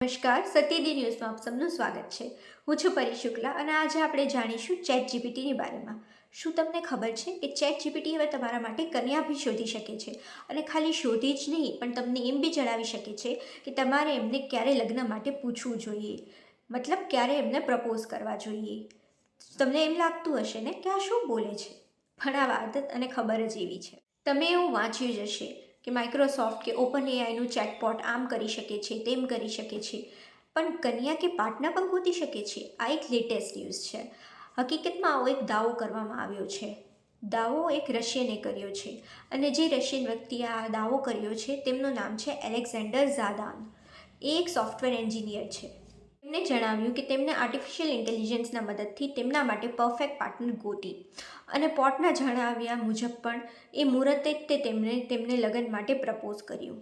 નમસ્કાર, સત્યદી ન્યૂઝમાં આપ સૌનું સ્વાગત છે। હું છું પરી શુક્લા અને આજે આપણે જાણીશું ચેટ જીપીટીની બારેમાં। શું તમને ખબર છે કે ચેટ જીપીટી હવે તમારા માટે કન્યા બી શોધી શકે છે અને ખાલી શોધી જ નહીં પણ તમને એમ બી જણાવી શકે છે કે તમારે એમને ક્યારે લગ્ન માટે પૂછવું જોઈએ, મતલબ ક્યારે એમને પ્રપોઝ કરવા જોઈએ। તમને એમ લાગતું હશે ને કે આ શું બોલે છે, પણ આ વાત અને ખબર જ એવી છે। તમે એવું વાંચ્યું જ હશે કે માઇક્રોસોફ્ટ કે ઓપન એઆઈનું ચેટબોટ આમ કરી શકે છે, તેમ કરી શકે છે, પણ કન્યા કે પાર્ટનર પણ ગોતી શકે છે। આ એક લેટેસ્ટ ન્યૂઝ છે। હકીકતમાં આવો એક દાવો કરવામાં આવ્યો છે। દાવો એક રશિયને કર્યો છે અને જે રશિયન વ્યક્તિએ આ દાવો કર્યો છે તેમનું નામ છે એલેક્ઝાન્ડર ઝાદાન। એ એક સોફ્ટવેર એન્જિનિયર છે। તેમણે જણાવ્યું કે તેમને આર્ટિફિશિયલ ઇન્ટેલિજન્સના મદદથી તેમના માટે પરફેક્ટ પાર્ટનર ગોતી અને પોર્ટના જણાવ્યા મુજબ પણ એ મુહૂર્તે જ તેમને લગ્ન માટે પ્રપોઝ કર્યું।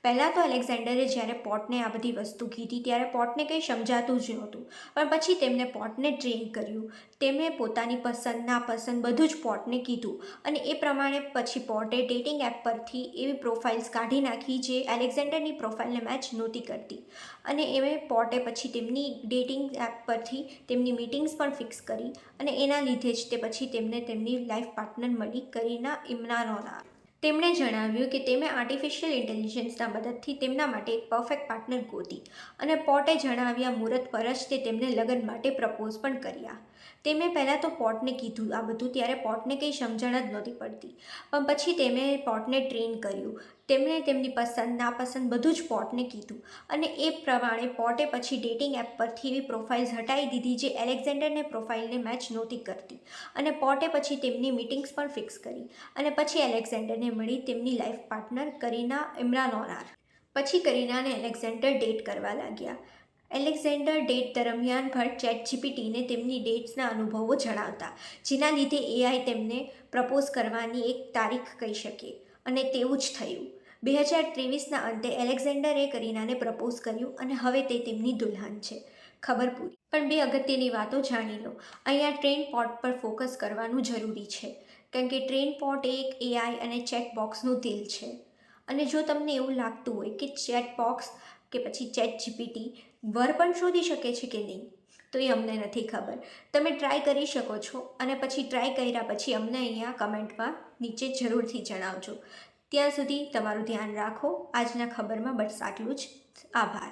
પહેલાં તો એલેક્ઝાન્ડરે જ્યારે પોર્ટને આ બધી વસ્તુ કીધી ત્યારે પોર્ટને કંઈ સમજાતું જ નહોતું, પણ પછી તેમને પોર્ટને ટ્રેન કર્યું। તેમણે પોતાની પસંદ નાપસંદ બધું જ પોર્ટને કીધું અને એ પ્રમાણે પછી પોર્ટે ડેટિંગ એપ પરથી એવી પ્રોફાઇલ્સ કાઢી નાખી જે એલેક્ઝાન્ડરની પ્રોફાઇલને મેચ નહોતી કરતી અને પોર્ટે પછી તેમની ડેટિંગ એપ પરથી તેમની મીટિંગ્સ પણ ફિક્સ કરી અને એના લીધે જ તે પછી તેમને તેમની લાઈફ પાર્ટનર મળી કરીના ઇમરાનોના। તેમણે જણાવ્યું કે તેમણે આર્ટિફિશિયલ ઇન્ટેલિજન્સના મદદથી તેમના માટે એક પરફેક્ટ પાર્ટનર ગોતી અને પોર્ટે જણાવ્યા મુહૂર્ત પર જ તે તેમને લગ્ન માટે પ્રપોઝ પણ કર્યા। તેમણે પહેલાં તો પોર્ટને કીધું આ બધું ત્યારે પોર્ટને કંઈ સમજણ જ નહોતી પડતી, પણ પછી તેમણે પોર્ટને ટ્રેન કર્યું। તેમણે તેમની પસંદ નાપસંદ બધું જ પોર્ટને કીધું અને એ પ્રમાણે પોર્ટે પછી ડેટિંગ એપ પરથી એવી પ્રોફાઇલ્સ હટાવી દીધી જે એલેક્ઝાન્ડરને પ્રોફાઇલને મેચ નહોતી કરતી અને પોર્ટે પછી તેમની મીટિંગ્સ પણ ફિક્સ કરી અને પછી એલેક્ઝાન્ડરને મળી તેમની લાઈફ પાર્ટનર કરીના ઇમરાનોના। પછી કરીના અને એલેક્ઝાન્ડર ડેટ કરવા લાગ્યા। એલેક્ઝાન્ડર ડેટ દરમિયાન પણ ચેટ જીપીટીને તેમની ડેટ્સના અનુભવો જણાવતા, જેના લીધે એઆઈ તેમને પ્રપોઝ કરવાની એક તારીખ કહી શકે અને તેવું જ થયું। 2023ના અંતે એલેક્ઝાન્ડરે કરીનાને પ્રપોઝ કર્યું અને હવે તે તેમની દુલ્હન છે। ખબર પૂરી। પણ બે અગત્યની વાતો જાણી લો। અહીંયા ટ્રેન પોર્ટ પર ફોકસ કરવાનું જરૂરી છે, કારણ કે ટ્રેન પોર્ટ એક એઆઈ અને ચેટ બોક્સનું દિલ છે અને જો તમને એવું લાગતું હોય કે ચેટ બોક્સ કે પછી ચેટ જીપીટી વર પણ શોધી શકે છે કે નહીં, તો એ અમને નથી ખબર। તમે ટ્રાય કરી શકો છો અને પછી ટ્રાય કર્યા પછી અમને અહીંયા કમેન્ટમાં નીચે જરૂરથી જણાવજો। ત્યાં સુધી તમારું ધ્યાન રાખો। આજના ખબરમાં બસ આટલું જ। આભાર।